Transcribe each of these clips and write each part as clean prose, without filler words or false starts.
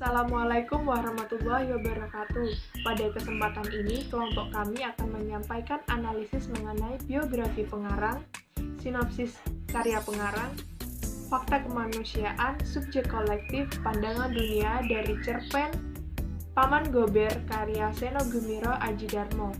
Assalamualaikum warahmatullahi wabarakatuh. Pada kesempatan ini, kelompok kami akan menyampaikan analisis mengenai biografi pengarang, sinopsis karya pengarang, fakta kemanusiaan, subjek kolektif, pandangan dunia dari cerpen Paman Gober karya Seno Gumiro Adjidarmo.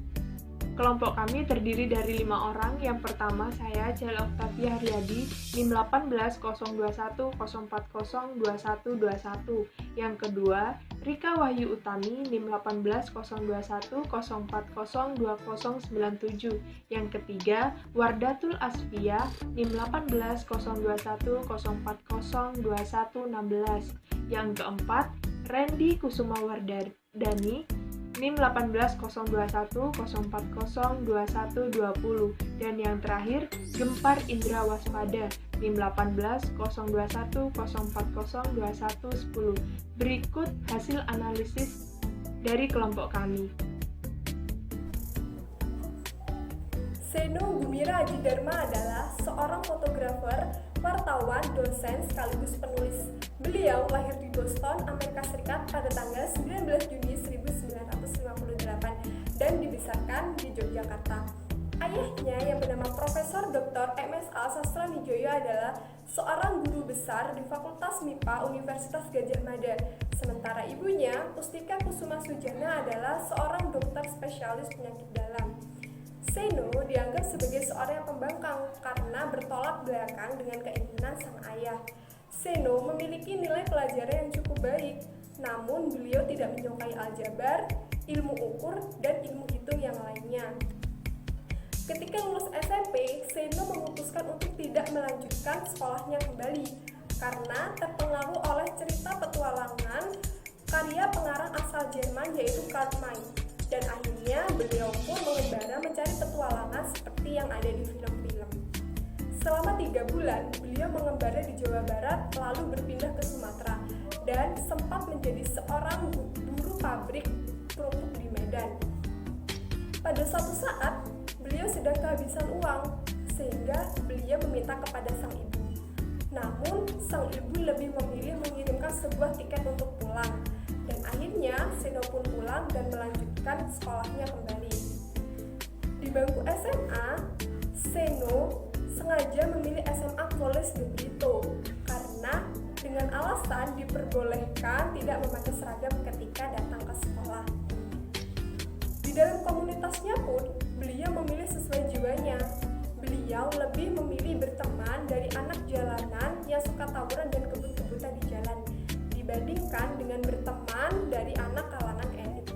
Kelompok kami terdiri dari 5 orang. Yang pertama, saya Cel Octavia Haryadi, NIM 180210402121. Yang kedua, Rika Wahyu Utami, NIM 180210402097. Yang ketiga, Wardatul Asfia, NIM 180210402116. Yang keempat, Randy Kusumawardani, NIM 180210402120. Dan yang terakhir, Gempar Indra Waspada, NIM 180210402110. Berikut hasil analisis dari kelompok kami. Seno Gumiro Adjidarmo adalah seorang fotografer, wartawan, dosen, sekaligus penulis. Beliau lahir di Boston, Amerika Serikat pada tanggal 19 Juni 1958 dan dibesarkan di Yogyakarta. Ayahnya yang bernama Profesor Dr. MSA Sastromijoyo adalah seorang guru besar di Fakultas MIPA Universitas Gadjah Mada. Sementara ibunya, Pustika Kusuma Sujana, adalah seorang dokter spesialis penyakit dalam. Seno dianggap sebagai seorang yang pembangkang karena bertolak belakang dengan keinginan sang ayah. Seno memiliki nilai pelajaran yang cukup baik, namun beliau tidak menyukai aljabar, ilmu ukur, dan ilmu hitung yang lainnya. Ketika lulus SMP, Seno memutuskan untuk tidak melanjutkan sekolahnya kembali karena terpengaruh oleh cerita petualangan karya pengarang asal Jerman yaitu Karl May. Dan akhirnya beliau pun mengembara mencari petualangan seperti yang ada di film-film. Selama 3 bulan, beliau mengembara di Jawa Barat lalu berpindah ke Sumatera dan sempat menjadi seorang buruh pabrik kerupuk di Medan. Pada suatu saat, beliau sedang kehabisan uang sehingga beliau meminta kepada sang ibu. Namun, sang ibu lebih memilih mengirimkan sebuah tiket untuk pulang. Dan akhirnya Seno pun pulang dan melanjutkan sekolahnya kembali. Di bangku SMA, Seno sengaja memilih SMA College de Brito karena dengan alasan diperbolehkan tidak memakai seragam ketika datang ke sekolah. Di dalam komunitasnya pun, beliau memilih sesuai jiwanya. Beliau lebih memilih berteman dari anak jalanan yang suka tawuran dan kebut-kebutan di jalan dibandingkan dengan berteman dari anak kalangan elit.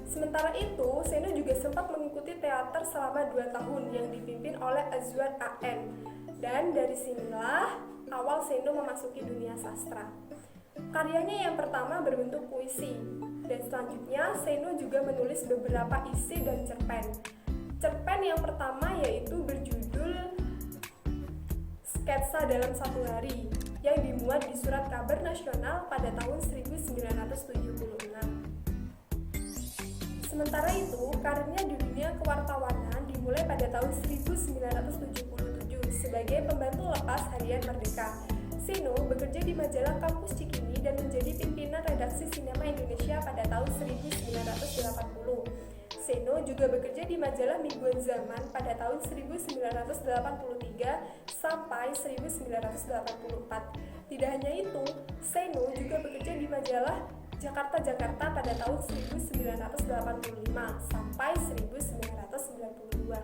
Sementara itu, Seno juga sempat mengikuti teater selama 2 tahun yang dipimpin oleh Azwar A.N. Dan dari sinilah awal Seno memasuki dunia sastra. Karyanya yang pertama berbentuk puisi, dan selanjutnya Seno juga menulis beberapa isi dan cerpen. Cerpen yang pertama yaitu berjudul Sketsa dalam 1 Hari yang dimuat di Surat Kabar Nasional pada tahun 1976. Sementara itu, karirnya di dunia kewartawanan dimulai pada tahun 1977 sebagai pembantu lepas harian Merdeka. Seno bekerja di majalah Kampus Cikini dan menjadi pimpinan redaksi Sinema Indonesia pada tahun 1980. Seno juga bekerja di majalah Mingguan Zaman pada tahun 1983 sampai 1984. Tidak hanya itu, Seno juga bekerja di majalah Jakarta pada tahun 1985 sampai 1992.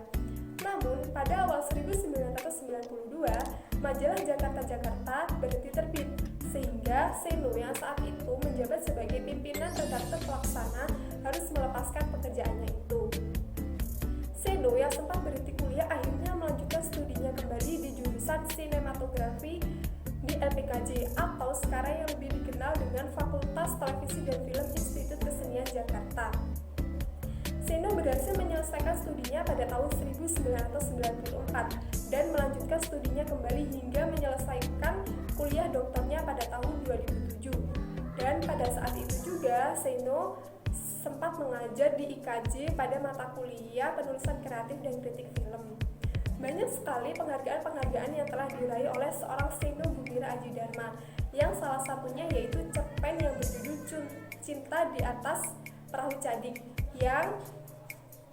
Namun, pada awal 1992, majalah Jakarta berhenti terbit, sehingga Seno yang saat itu menjabat sebagai pimpinan redaktor pelaksana harus melepaskan pekerjaannya itu. Seno yang sempat berhenti kuliah akhirnya melanjutkan studinya kembali di jurusan sinematografi di LPKJ atau sekarang yang lebih dikenal dengan Fakultas Televisi dan Film Institut Kesenian Jakarta. Seno berhasil menyelesaikan studinya pada tahun 1994 dan melanjutkan studinya kembali hingga menyelesaikan kuliah doktornya pada tahun 2007. Dan pada saat itu juga Seno sempat mengajar di IKJ pada mata kuliah penulisan kreatif dan kritik film. Banyak sekali penghargaan-penghargaan yang telah diraih oleh seorang Seno Gumiro Adjidarmo. yang salah satunya yaitu cerpen yang berjudul Cinta di Atas Perahu Cadik yang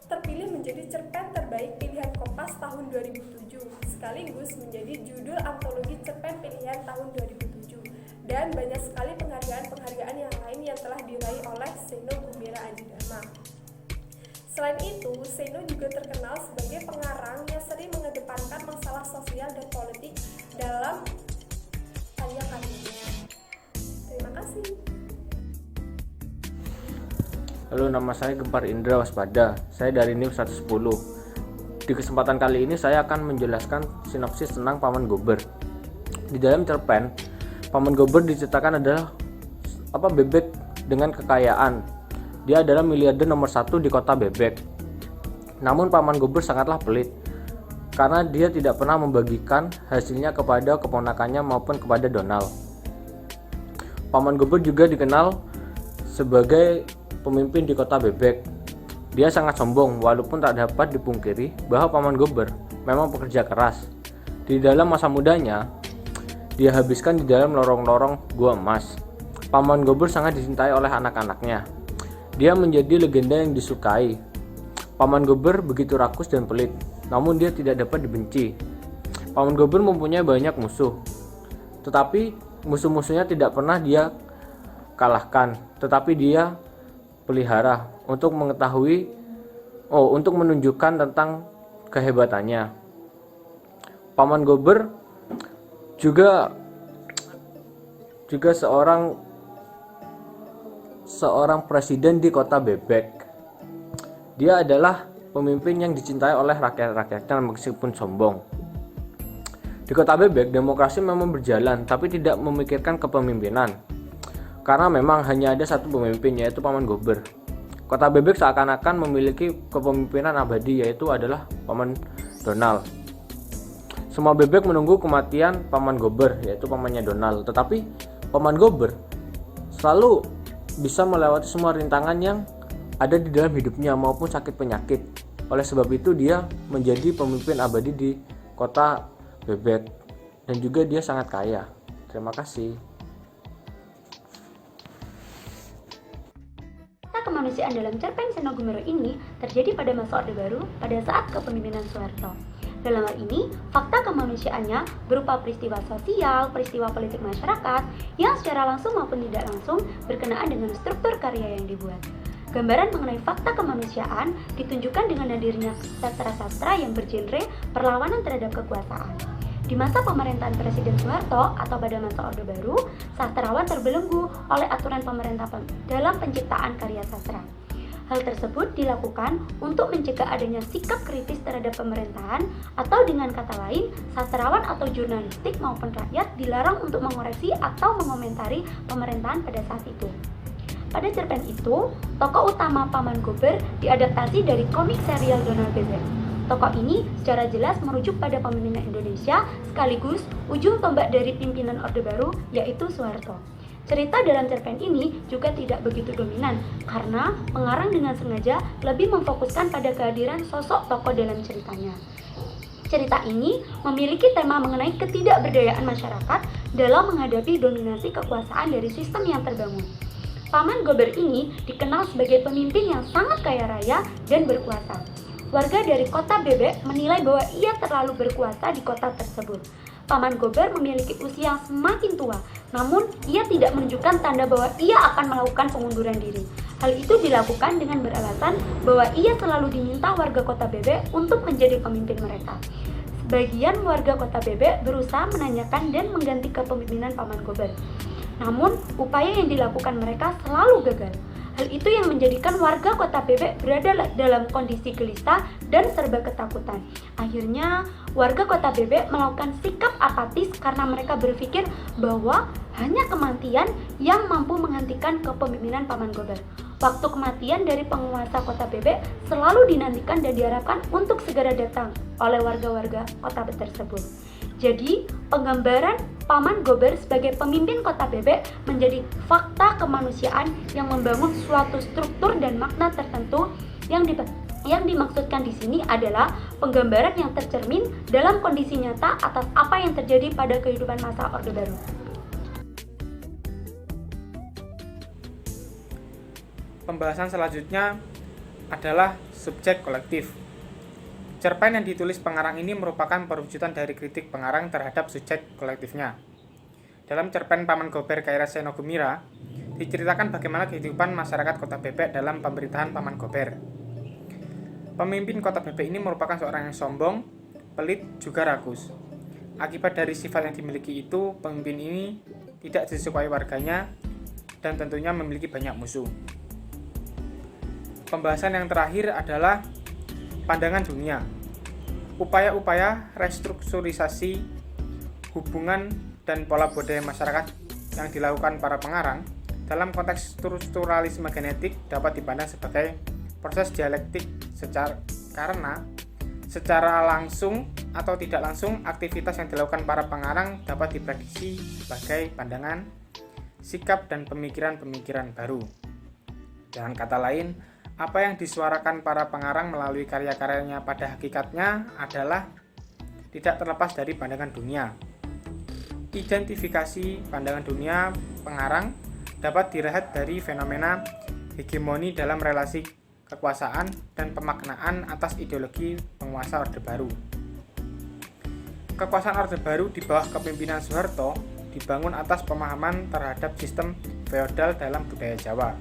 terpilih menjadi cerpen terbaik pilihan Kompas tahun 2007 sekaligus menjadi judul antologi cerpen pilihan tahun 2007, dan banyak sekali penghargaan yang lain yang telah diraih oleh Seno Gumilar Adjidharma. Selain itu, Seno juga terkenal sebagai pengarang yang sering mengedepankan masalah sosial dan politik dalam karya-karyanya. Terima kasih. Halo, nama saya Gempar Indra Waspada. Saya dari NIM 110. Di kesempatan kali ini saya akan menjelaskan sinopsis tentang Paman Gober. Di dalam cerpen, Paman Gober diceritakan adalah bebek dengan kekayaan. Dia adalah miliarder nomor 1 di kota bebek. Namun Paman Gober sangatlah pelit karena dia tidak pernah membagikan hasilnya kepada keponakannya maupun kepada Donald. Paman Gober juga dikenal sebagai pemimpin di kota bebek. Dia sangat sombong walaupun tak dapat dipungkiri bahwa Paman Gober memang pekerja keras. Di dalam masa mudanya, dia habiskan di dalam lorong-lorong gua emas. Paman Gober sangat dicintai oleh anak-anaknya. Dia menjadi legenda yang disukai. Paman Gober begitu rakus dan pelit, namun dia tidak dapat dibenci. Paman Gober mempunyai banyak musuh, tetapi musuh-musuhnya tidak pernah dia kalahkan, tetapi dia pelihara untuk menunjukkan tentang kehebatannya. Paman Gober juga seorang presiden di kota bebek. Dia adalah pemimpin yang dicintai oleh rakyat-rakyatnya meskipun sombong. Di kota bebek, demokrasi memang berjalan, tapi tidak memikirkan kepemimpinan. Karena memang hanya ada satu pemimpin, yaitu Paman Gober. Kota bebek seakan-akan memiliki kepemimpinan abadi, yaitu adalah Paman Donald. Semua bebek menunggu kematian Paman Gober, yaitu pamannya Donald. Tetapi Paman Gober selalu bisa melewati semua rintangan yang ada di dalam hidupnya maupun sakit penyakit. Oleh sebab itu dia menjadi pemimpin abadi di kota bebek, dan juga dia sangat kaya. Terima kasih. Kemanusiaan dalam cerpen Seno Gumilar ini terjadi pada masa Orde Baru pada saat kepemimpinan Soeharto. Dalam hal ini, fakta kemanusiaannya berupa peristiwa sosial, peristiwa politik masyarakat yang secara langsung maupun tidak langsung berkenaan dengan struktur karya yang dibuat. Gambaran mengenai fakta kemanusiaan ditunjukkan dengan hadirnya sastra-sastra yang bergenre perlawanan terhadap kekuasaan. Di masa pemerintahan Presiden Soeharto atau pada masa Orde Baru, sastrawan terbelenggu oleh aturan pemerintah dalam penciptaan karya sastra. Hal tersebut dilakukan untuk mencegah adanya sikap kritis terhadap pemerintahan, atau dengan kata lain, sastrawan atau jurnalistik maupun rakyat dilarang untuk mengoreksi atau mengomentari pemerintahan pada saat itu. Pada cerpen itu, tokoh utama Paman Gober diadaptasi dari komik serial Donald Bebek. Tokoh ini secara jelas merujuk pada pemimpinan Indonesia sekaligus ujung tombak dari pimpinan Orde Baru, yaitu Soeharto. Cerita dalam cerpen ini juga tidak begitu dominan karena pengarang dengan sengaja lebih memfokuskan pada kehadiran sosok tokoh dalam ceritanya. Cerita ini memiliki tema mengenai ketidakberdayaan masyarakat dalam menghadapi dominasi kekuasaan dari sistem yang terbangun. Paman Gober ini dikenal sebagai pemimpin yang sangat kaya raya dan berkuasa. Warga dari kota bebek menilai bahwa ia terlalu berkuasa di kota tersebut. Paman Gober memiliki usia yang semakin tua, namun ia tidak menunjukkan tanda bahwa ia akan melakukan pengunduran diri. Hal itu dilakukan dengan beralasan bahwa ia selalu diminta warga kota bebek untuk menjadi pemimpin mereka. Sebagian warga kota bebek berusaha menanyakan dan mengganti kepemimpinan Paman Gober. Namun, upaya yang dilakukan mereka selalu gagal. Hal itu yang menjadikan warga kota bebek berada dalam kondisi gelisah dan serba ketakutan. Akhirnya, warga kota bebek melakukan sikap apatis karena mereka berpikir bahwa hanya kematian yang mampu menghentikan kepemimpinan Paman Gober. Waktu kematian dari penguasa kota bebek selalu dinantikan dan diharapkan untuk segera datang oleh warga-warga kota tersebut. Jadi, penggambaran Paman Gober sebagai pemimpin kota bebek menjadi fakta kemanusiaan yang membangun suatu struktur dan makna tertentu. Yang dimaksudkan di sini adalah penggambaran yang tercermin dalam kondisi nyata atas apa yang terjadi pada kehidupan masa Orde Baru. Pembahasan selanjutnya adalah subjek kolektif. Cerpen yang ditulis pengarang ini merupakan perwujudan dari kritik pengarang terhadap subjek kolektifnya. Dalam cerpen Paman Gober karya Seno Gumira, diceritakan bagaimana kehidupan masyarakat Kota Bebek dalam pemerintahan Paman Gober. Pemimpin Kota Bebek ini merupakan seorang yang sombong, pelit, juga rakus. Akibat dari sifat yang dimiliki itu, pemimpin ini tidak disukai warganya dan tentunya memiliki banyak musuh. Pembahasan yang terakhir adalah pandangan dunia. Upaya-upaya restrukturisasi hubungan dan pola budaya masyarakat yang dilakukan para pengarang dalam konteks strukturalisme genetik dapat dipandang sebagai proses dialektik karena secara langsung atau tidak langsung aktivitas yang dilakukan para pengarang dapat diprediksi sebagai pandangan, sikap, dan pemikiran-pemikiran baru. Dengan kata lain, apa yang disuarakan para pengarang melalui karya-karyanya pada hakikatnya adalah tidak terlepas dari pandangan dunia. Identifikasi pandangan dunia pengarang dapat dilihat dari fenomena hegemoni dalam relasi kekuasaan dan pemaknaan atas ideologi penguasa Orde Baru. Kekuasaan Orde Baru di bawah kepemimpinan Soeharto dibangun atas pemahaman terhadap sistem feodal dalam budaya Jawa.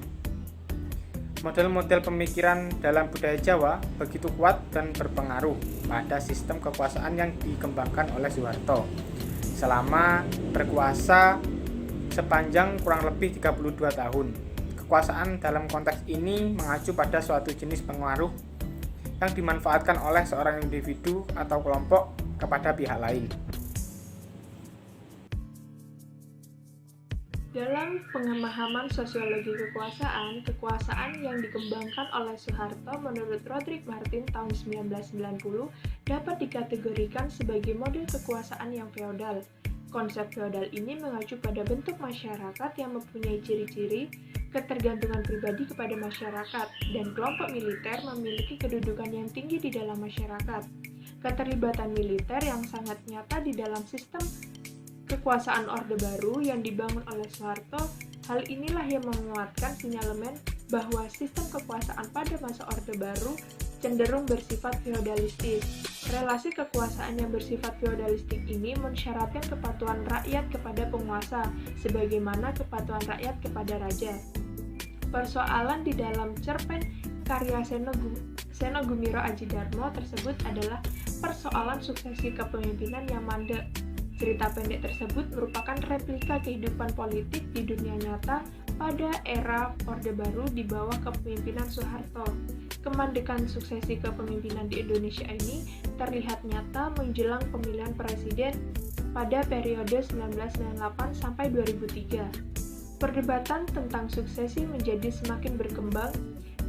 Model-model pemikiran dalam budaya Jawa begitu kuat dan berpengaruh pada sistem kekuasaan yang dikembangkan oleh Soeharto selama berkuasa sepanjang kurang lebih 32 tahun. Kekuasaan dalam konteks ini mengacu pada suatu jenis pengaruh yang dimanfaatkan oleh seorang individu atau kelompok kepada pihak lain. Dalam pemahaman sosiologi kekuasaan yang dikembangkan oleh Soeharto menurut Roderick Martin tahun 1990 dapat dikategorikan sebagai model kekuasaan yang feodal. Konsep feodal ini mengacu pada bentuk masyarakat yang mempunyai ciri-ciri ketergantungan pribadi kepada masyarakat dan kelompok militer memiliki kedudukan yang tinggi di dalam masyarakat. Keterlibatan militer yang sangat nyata di dalam sistem kekuasaan Orde Baru yang dibangun oleh Soeharto, hal inilah yang menguatkan sinyalemen bahwa sistem kekuasaan pada masa Orde Baru cenderung bersifat feodalistis. Relasi kekuasaan yang bersifat feodalistik ini mensyaratkan kepatuhan rakyat kepada penguasa, sebagaimana kepatuhan rakyat kepada raja. Persoalan di dalam cerpen karya Seno Gumira Aji Darmo tersebut adalah persoalan suksesi kepemimpinan yang mandek. Cerita pendek tersebut merupakan replika kehidupan politik di dunia nyata pada era Orde Baru di bawah kepemimpinan Soeharto. Kemandekan suksesi kepemimpinan di Indonesia ini terlihat nyata menjelang pemilihan presiden pada periode 1998 sampai 2003. Perdebatan tentang suksesi menjadi semakin berkembang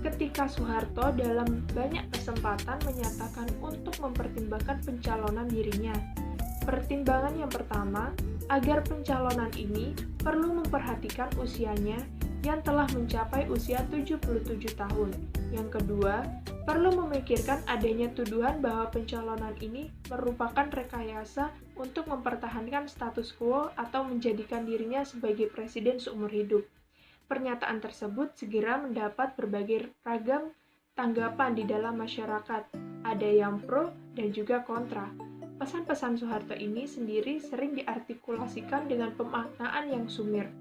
ketika Soeharto dalam banyak kesempatan menyatakan untuk mempertimbangkan pencalonan dirinya. Pertimbangan yang pertama, agar pencalonan ini perlu memperhatikan usianya yang telah mencapai usia 77 tahun. Yang kedua, perlu memikirkan adanya tuduhan bahwa pencalonan ini merupakan rekayasa untuk mempertahankan status quo atau menjadikan dirinya sebagai presiden seumur hidup. Pernyataan tersebut segera mendapat berbagai ragam tanggapan di dalam masyarakat, ada yang pro dan juga kontra. Pesan-pesan Soeharto ini sendiri sering diartikulasikan dengan pemaknaan yang sumir.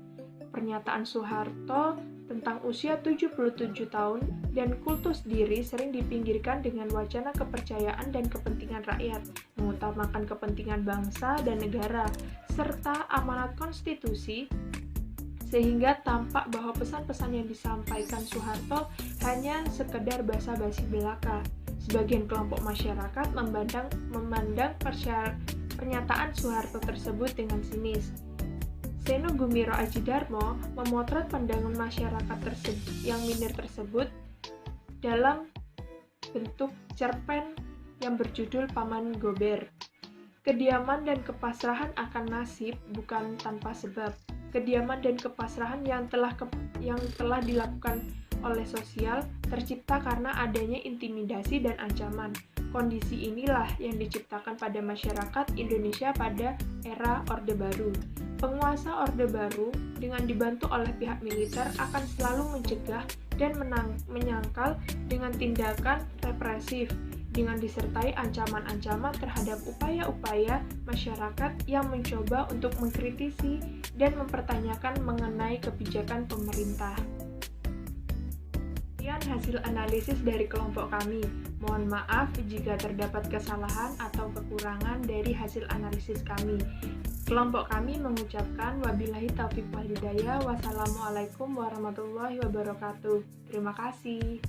Pernyataan Soeharto tentang usia 77 tahun dan kultus diri sering dipinggirkan dengan wacana kepercayaan dan kepentingan rakyat, mengutamakan kepentingan bangsa dan negara, serta amanat konstitusi, sehingga tampak bahwa pesan-pesan yang disampaikan Soeharto hanya sekedar basa-basi belaka. Sebagian kelompok masyarakat memandang pernyataan Soeharto tersebut dengan sinis. Seno Gumira Aji Darmo memotret pandangan masyarakat yang minder tersebut dalam bentuk cerpen yang berjudul Paman Gober. Kediaman dan kepasrahan akan nasib bukan tanpa sebab. Kediaman dan kepasrahan yang telah dilakukan oleh sosial tercipta karena adanya intimidasi dan ancaman. Kondisi inilah yang diciptakan pada masyarakat Indonesia pada era Orde Baru. Penguasa Orde Baru dengan dibantu oleh pihak militer akan selalu mencegah dan menyangkal dengan tindakan represif, dengan disertai ancaman-ancaman terhadap upaya-upaya masyarakat yang mencoba untuk mengkritisi dan mempertanyakan mengenai kebijakan pemerintah. Sekian hasil analisis dari kelompok kami. Mohon maaf jika terdapat kesalahan atau kekurangan dari hasil analisis kami. Kelompok kami mengucapkan wabillahi taufiq wal hidayah. Wassalamualaikum warahmatullahi wabarakatuh. Terima kasih.